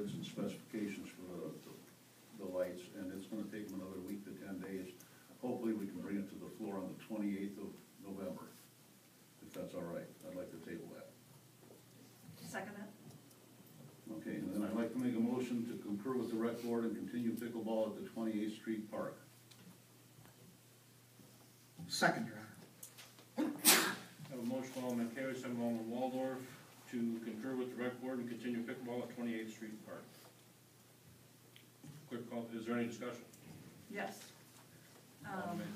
ordinance and specifications for the lights, and it's gonna take them another week to 10 days. Hopefully we can bring it to the floor on the 28th of November, if that's all right. I'd like to table that. Second it. Okay, and then I'd like to make a motion to concur with the rec board and continue pickleball at the 28th Street Park. Second, Your Honor. I have a motion from Alderman Cayley, second from Alderman Waldorf, to concur with the rec board and continue pickleball at 28th Street Park. Quick call, is there any discussion? Yes. Alderman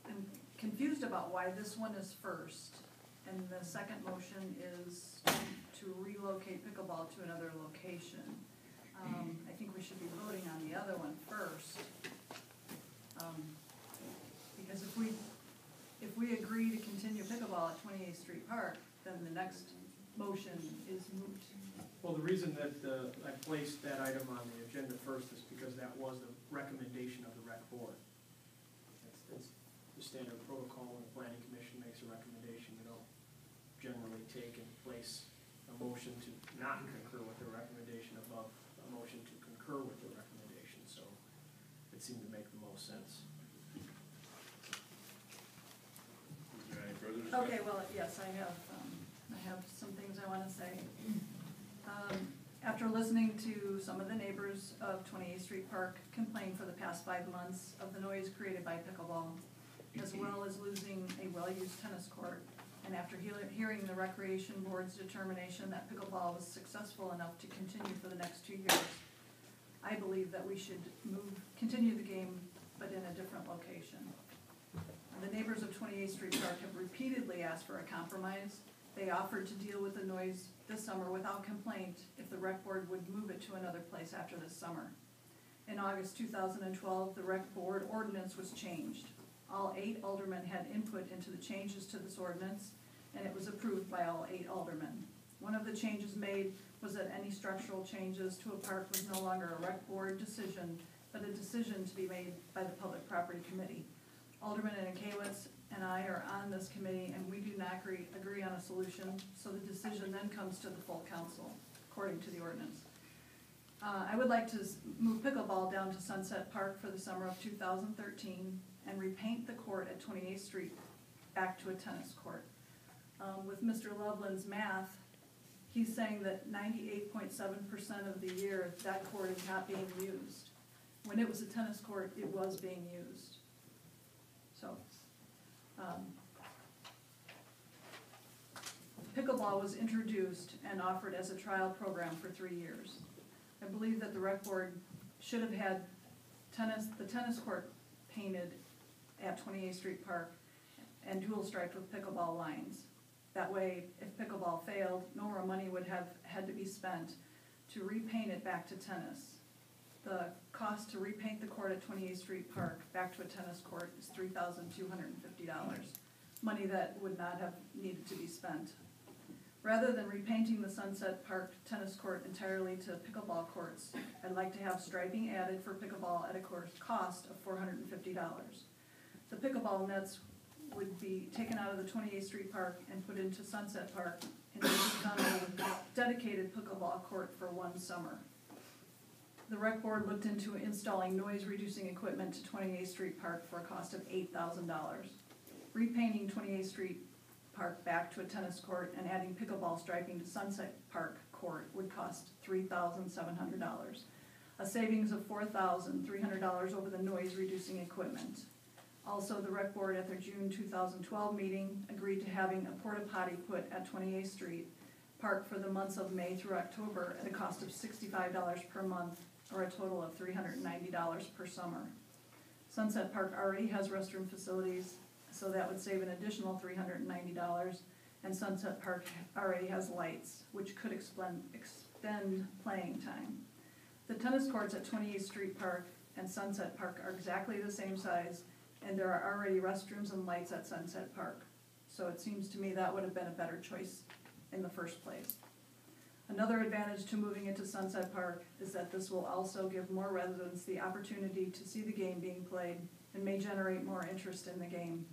I'm confused about why this one is first, and the second motion is to relocate pickleball to another location. I think we should be voting on the other one first. Because if we agree to continue pickleball at 28th Street Park, then the next motion is moot. Well, the reason that I placed that item on the agenda first is because that was the recommendation of the rec board. It's the standard protocol when the planning commission makes a recommendation. You don't generally take and place a motion to not concur with the recommendation above a motion to concur with the recommendation. So it seemed to make the most sense. Is there any further discussion? Okay, well, yes, I have some things I want to say. After listening to some of the neighbors of 28th Street Park complain for the past 5 months of the noise created by pickleball, as well as losing a well-used tennis court, and after hearing the Recreation Board's determination that pickleball was successful enough to continue for the next 2 years, I believe that we should continue the game, but in a different location. The neighbors of 28th Street Park have repeatedly asked for a compromise. They offered to deal with the noise this summer without complaint if the rec board would move it to another place after this summer. In August 2012, the rec board ordinance was changed. All 8 aldermen had input into the changes to this ordinance, and it was approved by all 8 aldermen. One of the changes made was that any structural changes to a park was no longer a rec board decision, but a decision to be made by the Public Property Committee. Alderman Ankewitz and I are on this committee, and we do not agree on a solution, so the decision then comes to the full council, according to the ordinance. I would like to move pickleball down to Sunset Park for the summer of 2013 and repaint the court at 28th Street back to a tennis court. With Mr. Loveland's math, he's saying that 98.7% of the year that court is not being used. When it was a tennis court, it was being used. So, pickleball was introduced and offered as a trial program for 3 years. I believe that the rec board should have had the tennis court painted at 28th Street Park and dual striped with pickleball lines. That way, if pickleball failed, no more money would have had to be spent to repaint it back to tennis. The cost to repaint the court at 28th Street Park back to a tennis court is $3,250, money that would not have needed to be spent. Rather than repainting the Sunset Park tennis court entirely to pickleball courts, I'd like to have striping added for pickleball at a cost of $450. The pickleball nets would be taken out of the 28th Street Park and put into Sunset Park and become a dedicated pickleball court for 1 summer. The rec board looked into installing noise-reducing equipment to 28th Street Park for a cost of $8,000. Repainting 28th Street Park back to a tennis court and adding pickleball striping to Sunset Park court would cost $3,700. A savings of $4,300 over the noise-reducing equipment. Also, the rec board at their June 2012 meeting agreed to having a porta potty put at 28th Street Park for the months of May through October at a cost of $65 per month, or a total of $390 per summer. Sunset Park already has restroom facilities, so that would save an additional $390, and Sunset Park already has lights, which could extend playing time. The tennis courts at 28th Street Park and Sunset Park are exactly the same size, and there are already restrooms and lights at Sunset Park. So it seems to me that would have been a better choice in the first place. Another advantage to moving into Sunset Park is that this will also give more residents the opportunity to see the game being played and may generate more interest in the game.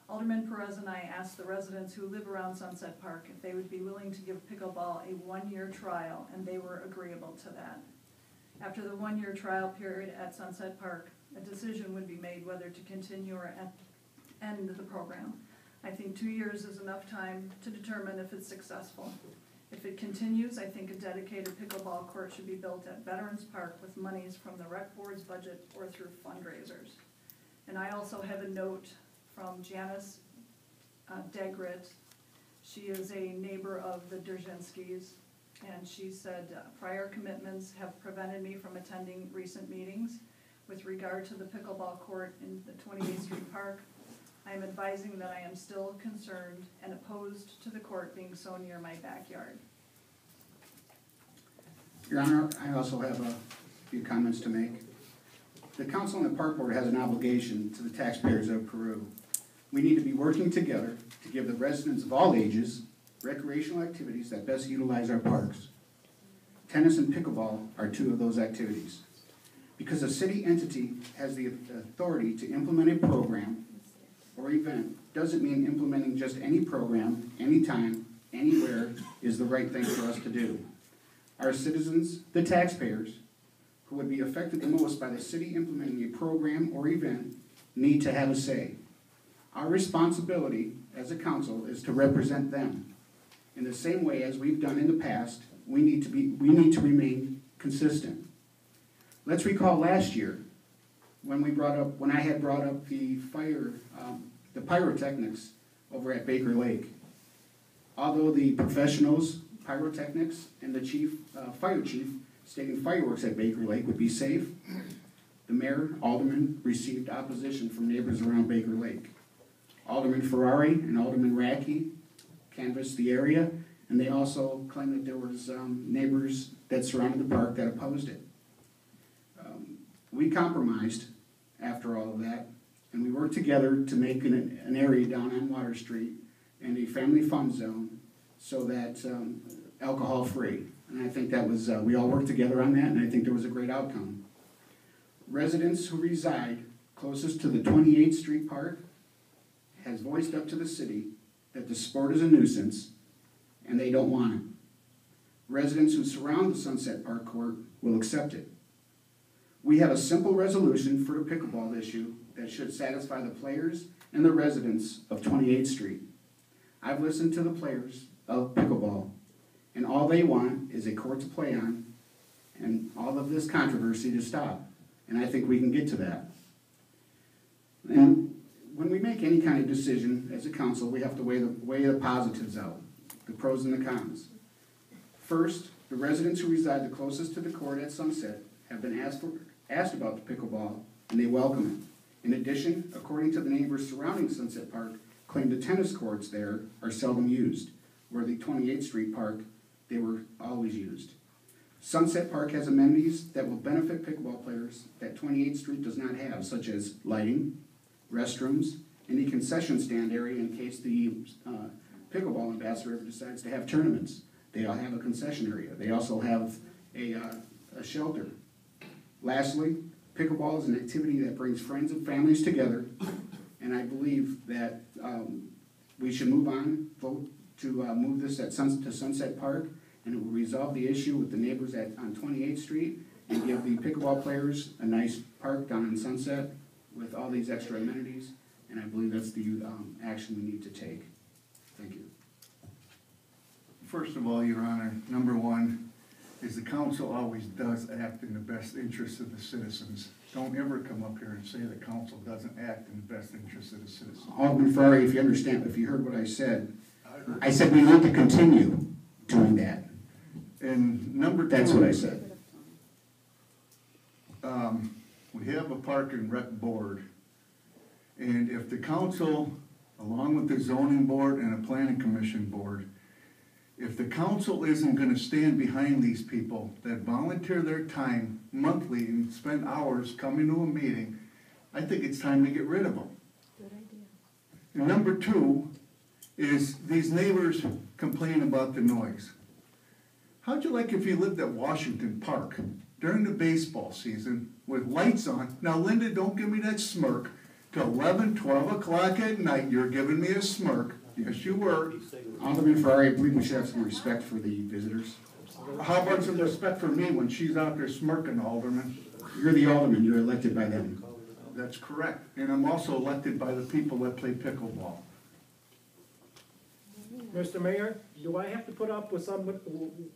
Alderman Perez and I asked the residents who live around Sunset Park if they would be willing to give pickleball a one-year trial, and they were agreeable to that. After the one-year trial period at Sunset Park, a decision would be made whether to continue or end the program. I think 2 years is enough time to determine if it's successful. If it continues, I think a dedicated pickleball court should be built at Veterans Park with monies from the rec board's budget or through fundraisers. And I also have a note from Janice Degrit. She is a neighbor of the Derzhinskis, and she said, prior commitments have prevented me from attending recent meetings. With regard to the pickleball court in the 28th Street Park, I am advising that I am still concerned and opposed to the court being so near my backyard. Your Honor, I also have a few comments to make. The council and the park board has an obligation to the taxpayers of Peru. We need to be working together to give the residents of all ages recreational activities that best utilize our parks. Tennis and pickleball are two of those activities. Because a city entity has the authority to implement a program or event doesn't mean implementing just any program, anytime, anywhere is the right thing for us to do. Our citizens, the taxpayers, who would be affected the most by the city implementing a program or event, need to have a say. Our responsibility as a council is to represent them. In the same way as we've done in the past, we need to remain consistent. Let's recall last year when I had brought up the pyrotechnics over at Baker Lake. Although the professionals, pyrotechnics, and the fire chief stating fireworks at Baker Lake would be safe, the mayor, alderman, received opposition from neighbors around Baker Lake. Alderman Ferrari and Alderman Radke canvassed the area, and they also claimed that there was neighbors that surrounded the park that opposed it. We compromised after all of that, and we worked together to make an area down on Water Street and a family fun zone so that alcohol-free. And I think that was, we all worked together on that, and I think there was a great outcome. Residents who reside closest to the 28th Street Park has voiced up to the city that the sport is a nuisance and they don't want it. Residents who surround the Sunset Park Court will accept it. We have a simple resolution for the pickleball issue that should satisfy the players and the residents of 28th Street. I've listened to the players of pickleball, and all they want is a court to play on and all of this controversy to stop. And I think we can get to that. And when we make any kind of decision as a council, we have to weigh the positives out, the pros and the cons. First, the residents who reside the closest to the court at Sunset have been asked about the pickleball, and they welcome it. In addition, according to the neighbors surrounding Sunset Park, claim the tennis courts there are seldom used, where the 28th Street Park, they were always used. Sunset Park has amenities that will benefit pickleball players that 28th Street does not have, such as lighting, restrooms, and a concession stand area in case the pickleball ambassador ever decides to have tournaments. They all have a concession area. They also have a shelter. Lastly, pickleball is an activity that brings friends and families together, and I believe that we should vote to move this to Sunset Park, and it will resolve the issue with the neighbors on 28th Street and give the pickleball players a nice park down in Sunset with all these extra amenities, and I believe that's the action we need to take. Thank you. First of all, Your Honor, number one is the council always does act in the best interest of the citizens. Don't ever come up here and say the council doesn't act in the best interest of the citizens. Alderman Ferrari, if you heard what I said we need to continue doing that. And number two, that's what I said. We have a park and rec board, and if the council, along with the zoning board and a planning commission board, if the council isn't going to stand behind these people that volunteer their time monthly and spend hours coming to a meeting, I think it's time to get rid of them. Good idea. And number two is these neighbors complain about the noise. How'd you like if you lived at Washington Park during the baseball season with lights on? Now, Linda, don't give me that smirk, to 11, 12 o'clock at night. You're giving me a smirk. Yes, you were. Alderman Ferrari, I believe we should have some respect for the visitors. How about some respect for me when she's out there smirking, Alderman? You're the alderman, you're elected by them. That's correct. And I'm also elected by the people that play pickleball. Mr. Mayor, do I have to put up with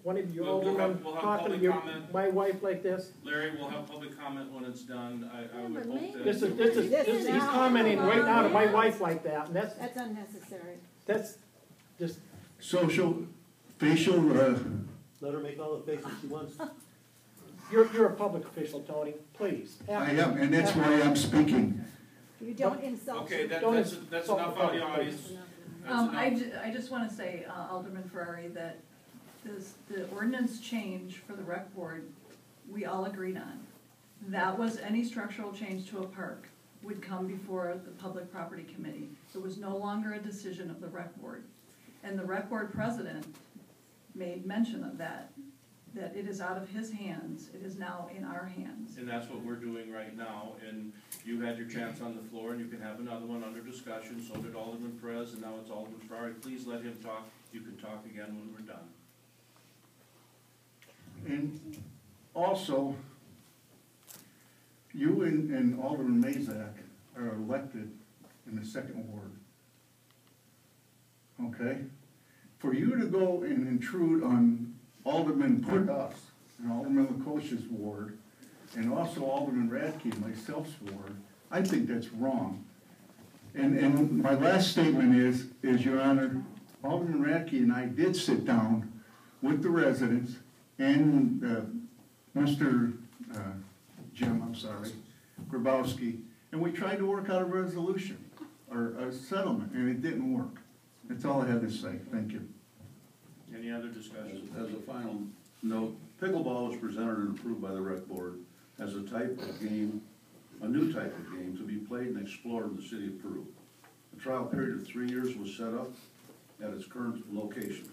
one of you We'll have- aldermen we'll have talking to public comment. my wife like this? Larry, we'll have public comment when it's done. I would hope that. This is, he's commenting right now to my wife like that, and That's unnecessary. that's just, Social, facial, Let her make all the faces she wants. you're a public official, Tony, please. I am, and that's why I'm speaking. You don't insult. Okay, Don't that's insult enough the out of the public, audience. please. That's enough. I just wanna say, Alderman Ferrari, that the ordinance change for the rec board, we all agreed on. That was any structural change to a park would come before the public property committee. It was no longer a decision of the rec board. And the rec board president made mention of that it is out of his hands, it is now in our hands. And that's what we're doing right now, and you had your chance on the floor, and you can have another one under discussion, so did Alderman Perez, and now it's Alderman Ferrari. Please let him talk, you can talk again when we're done. And also, you and Alderman Mazak are elected in the second ward. Okay? For you to go and intrude on Alderman Portas and Alderman Lakosh's ward, and also Alderman Radke and myself's ward, I think that's wrong. And my last statement is, Your Honor, Alderman Radke and I did sit down with the residents and Mr. Grabowski, and we tried to work out a resolution, or a settlement, and it didn't work. That's all I had to say. Thank you. Any other discussion? As a final note, pickleball was presented and approved by the rec board as a type of game, a new type of game to be played and explored in the city of Peru. A trial period of 3 years was set up at its current location.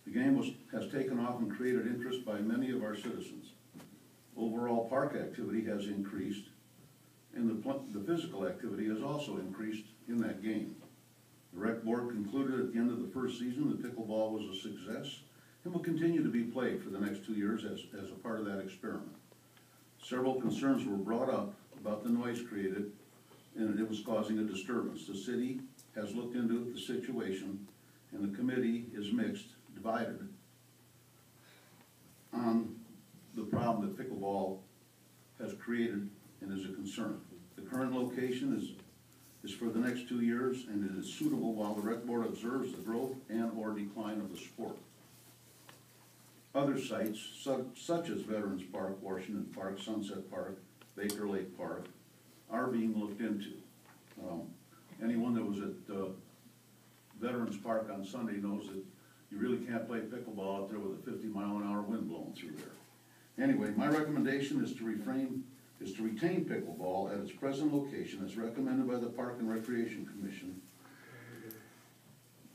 The game has taken off and created interest by many of our citizens. Overall park activity has increased, and the physical activity has also increased in that game. The rec board concluded at the end of the first season that pickleball was a success and will continue to be played for the next 2 years as a part of that experiment. Several concerns were brought up about the noise created, and it was causing a disturbance. The city has looked into the situation, and the committee is divided on the problem that pickleball has created and is a concern. The current location is for the next 2 years, and it is suitable while the rec board observes the growth and or decline of the sport. Other sites, such as Veterans Park, Washington Park, Sunset Park, Baker Lake Park, are being looked into. Anyone that was at Veterans Park on Sunday knows that you really can't play pickleball out there with a 50-mile-an-hour wind blowing through there. Anyway, my recommendation is to retain pickleball at its present location as recommended by the Park and Recreation Commission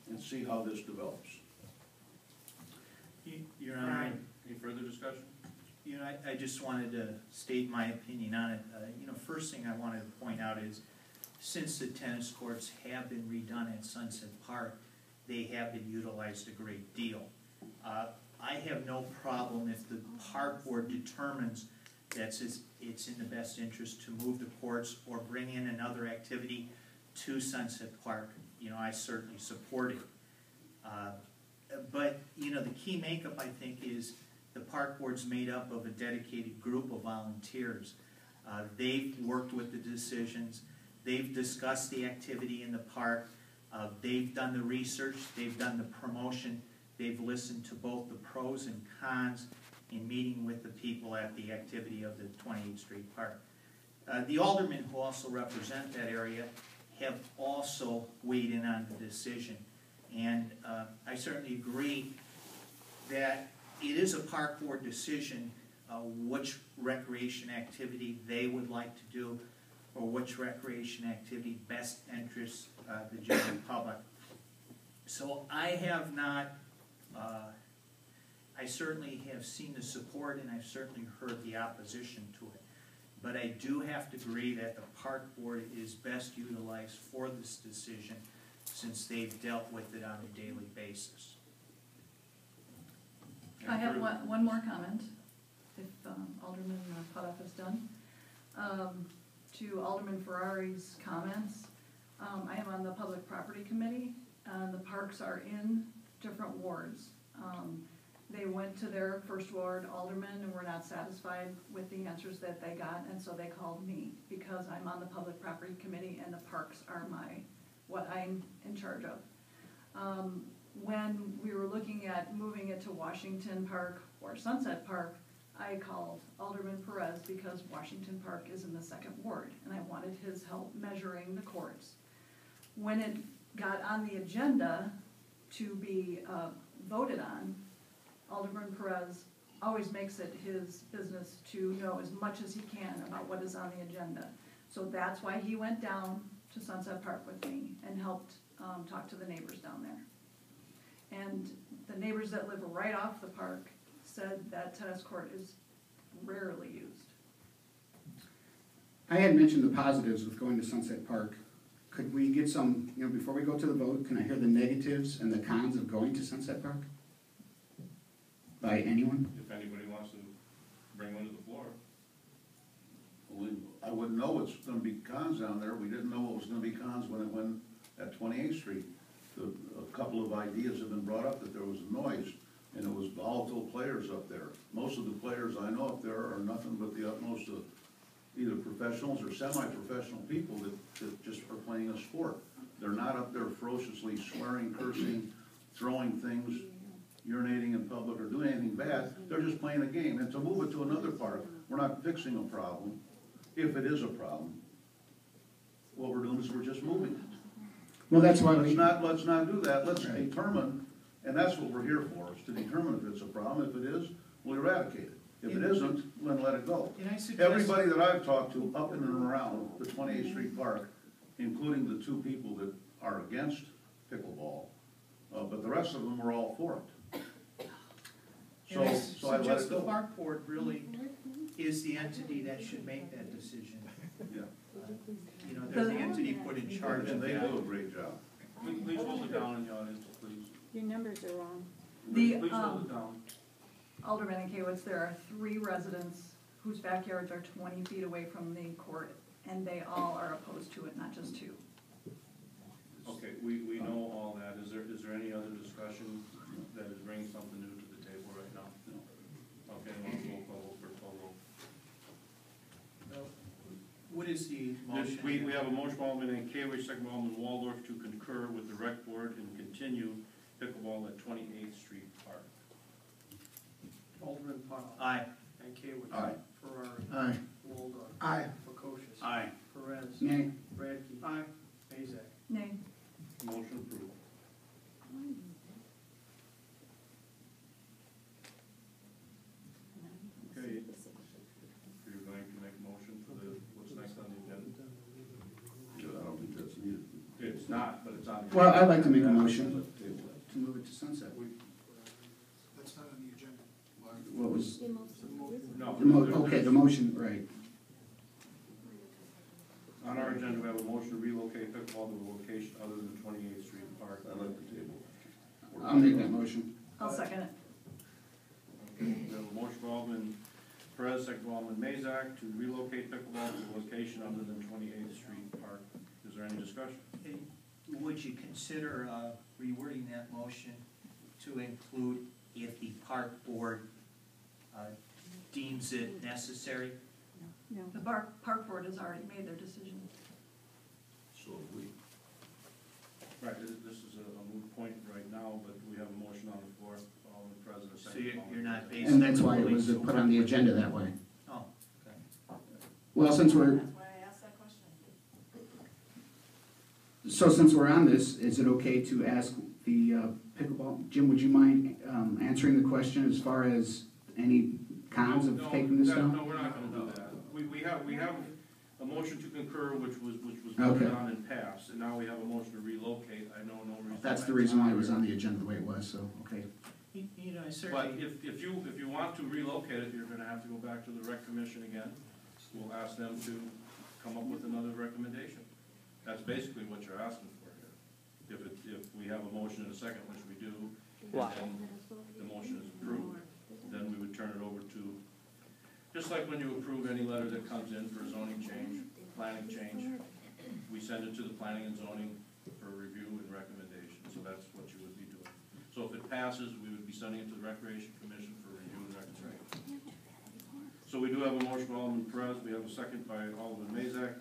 and see how this develops. Your Honor, Any further discussion? I just wanted to state my opinion on it. First thing I wanted to point out is, since the tennis courts have been redone at Sunset Park, they have been utilized a great deal. I have no problem if the park board determines that it's in the best interest to move the courts or bring in another activity to Sunset Park. I certainly support it. But the key makeup, I think, is the park board's made up of a dedicated group of volunteers. They've worked with the decisions. They've discussed the activity in the park. They've done the research. They've done the promotion. They've listened to both the pros and cons in meeting with the people at the activity of the 28th Street Park. The aldermen who also represent that area have also weighed in on the decision. And I certainly agree that it is a park board decision which recreation activity they would like to do or which recreation activity best interests the general public. So I have not, I certainly have seen the support and I've certainly heard the opposition to it. but I do have to agree that the park board is best utilized for this decision since they've dealt with it on a daily basis. I have one more comment, if Alderman Putoff is done. To Alderman Ferrari's comments, I am on the Public Property Committee, and the parks are in different wards. They went to their first ward alderman and were not satisfied with the answers that they got, and so they called me, because I'm on the Public Property Committee and the parks are what I'm in charge of. When we were looking at moving it to Washington Park or Sunset Park, I called Alderman Perez because Washington Park is in the second ward, and I wanted his help measuring the courts. When it got on the agenda to be voted on, Alderman Perez always makes it his business to know as much as he can about what is on the agenda. So that's why he went down to Sunset Park with me and helped talk to the neighbors down there. And the neighbors that live right off the park said that tennis court is rarely used. I had mentioned the positives with going to Sunset Park. Could we get some, before we go to the vote, can I hear the negatives and the cons of going to Sunset Park? By anyone? If anybody wants to bring one to the floor. I wouldn't know what's gonna be cons down there. We didn't know what was gonna be cons when it went at 28th Street. A couple of ideas have been brought up that there was noise, and it was volatile players up there. Most of the players I know up there are nothing but the utmost of either professionals or semi-professional people that just are playing a sport. They're not up there ferociously swearing, cursing, throwing things, urinating in public, or doing anything bad. They're just playing a game. And to move it to another park, we're not fixing a problem. If it is a problem, what we're doing is we're just moving it. Well, that's why Let's not do that. Let's determine, and that's what we're here for, is to determine if it's a problem. If it is, we'll eradicate it. If it isn't, then let it go. Can I suggest? Everybody that I've talked to up in and around the 28th Street Park, including the two people that are against pickleball, but the rest of them are all for it. And I So I let suggest it the go. park board really is the entity that should make that decision. Yeah. They're the entity put in charge And of they that. do a great job. Please hold it down in the audience, please. Your numbers are wrong. Please hold it down. Alderman and Kowitz, there are 3 residents whose backyards are 20 feet away from the court, and they all are opposed to it, not just 2. Okay, we know all that. Is there any other discussion that is bringing something new to the table right now? No. Okay, let's roll call for total. What is the motion? We have a motion by Alderman Kaywick, second by Alderman Waldorf, to concur with the rec board and continue pickleball at 28th Street Park. Alderman Putoff. Aye. Mankiewicz. Aye. Ferrari. Aye. Waldorf. Aye. Prokosius. Aye. Perez. Nay. Radke. Aye. Mazak. Nay. Motion approved. Okay. You're going to make a motion for what's next on the agenda? I don't think that's needed. It's not, but it's on. the Well, I'd like to make a agenda. motion to move it to Sunset. That's not on the agenda. What was, No. okay, the motion, right. On our agenda, we have a motion to relocate pickleball to a location other than 28th Street Park. I like the table. I'll make that motion. I'll second it. Okay, we have a motion by Alderman Perez, second by Alderman Mazak, to relocate pickleball to a location other than 28th Street Park. Is there any discussion? Okay, would you consider rewording that motion to include if the park board deems it necessary? No. The park board has already made their decision. So we, Right, this is a moot point right now, but we have a motion on the floor. Alderman President, So second. you're not basically. And that's why it was put on the agenda that way. Oh, okay. Well, since we're, That's why I asked that question. so since we're on this, is it okay to ask the pickleball, Jim, would you mind answering the question as far as any cons of taking this down? No, we're not gonna do that. We have a motion to concur, which was voted Okay. on and passed, and now we have a motion to relocate. I know no reason. That's the reason why it was on the agenda the way it was, so, okay. I But certainly, if you want to relocate it, you're gonna have to go back to the rec commission again, we'll ask them to come up with another recommendation. That's basically what you're asking for here. If we have a motion and a second, which we do, Wow. and then the motion is approved, then we would turn it over to, just like when you approve any letter that comes in for a zoning change, planning change, we send it to the planning and zoning for review and recommendation, so that's what you would be doing. So if it passes, we would be sending it to the Recreation Commission for review and recommendation. So we do have a motion by Alderman Perez, we have a second by Alderman Mazak.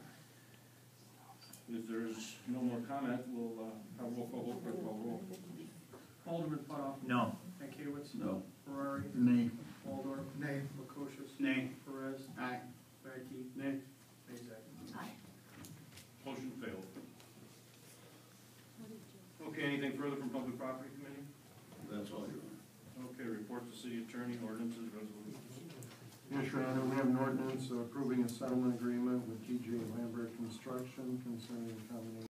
If there's no more comment, we'll have a roll call vote, clerk call roll. Alderman Putoff. No. Mankiewicz. No. Ferrari. Nay. Waldorf. Nay. Prokosius. Nay. Perez. Aye. Radke. Nay. Mazak. Motion failed. Okay, anything further from Public Property Committee? That's all, Your Honor. Okay, report to City Attorney, ordinances, resolutions. Yes, Your Honor, we have an ordinance approving a settlement agreement with TJ Lambert Construction concerning the combination